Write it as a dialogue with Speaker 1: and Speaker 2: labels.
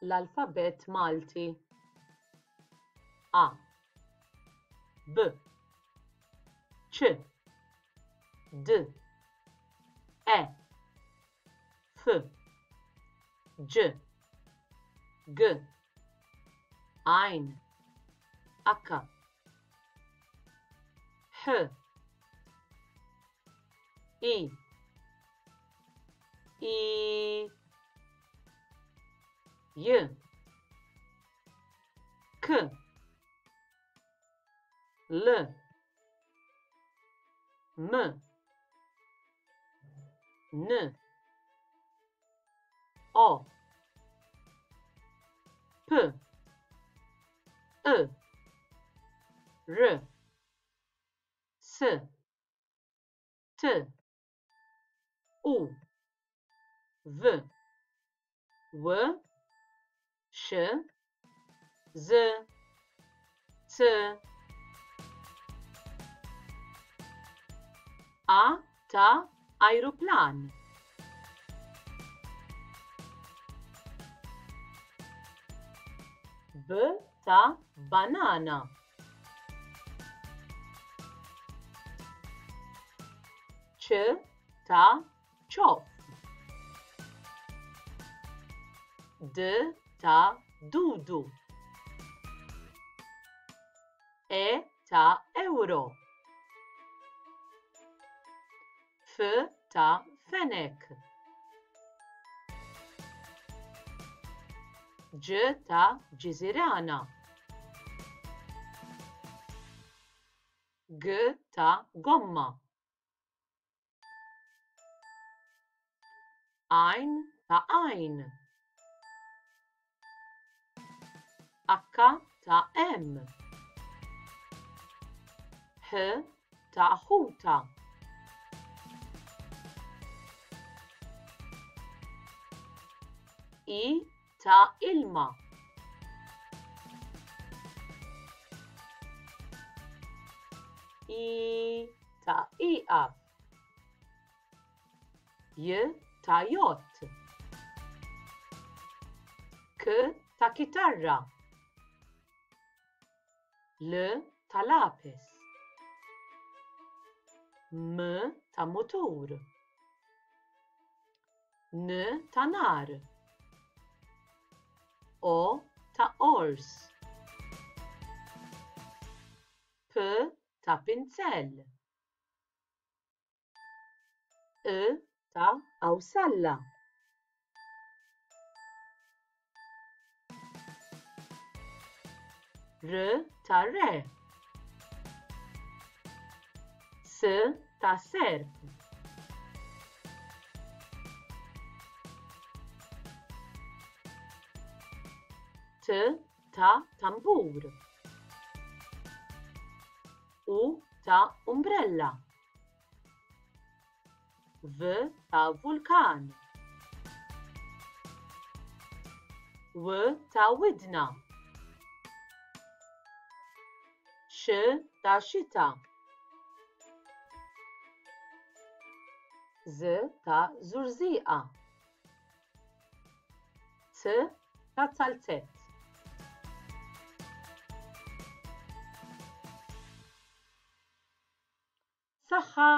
Speaker 1: l-alfabet Malti. A, B, C, D, E, F, G, G, Ein, H, H, I, J, K, L, M, N, O, P, E, R, S, T, U, V, W, Ş, Z, C. A ta' ajruplan. B ta' banana. C ta' ċof. D ta' dudu. E ta' euro. F ta' fenek. G ta' ġizirana. G ta' gomma. Ein ta' ajn. H ta' M. H ta' ħuta. I ta' ilma. I ta' iqaf. J ta' jott. K ta' kitarra. L ta' lapis. M ta' motur. N ta' nar. O ta' ors. P ta' pinzell. E ta' awsalla. R ta' re. S ta' serp. T ta' tambur. U ta' umbrella. V ta' vulkan. W ta' widna. X ta' xita. Z ta' żurżieqa. C ta' salzett. Saħħa!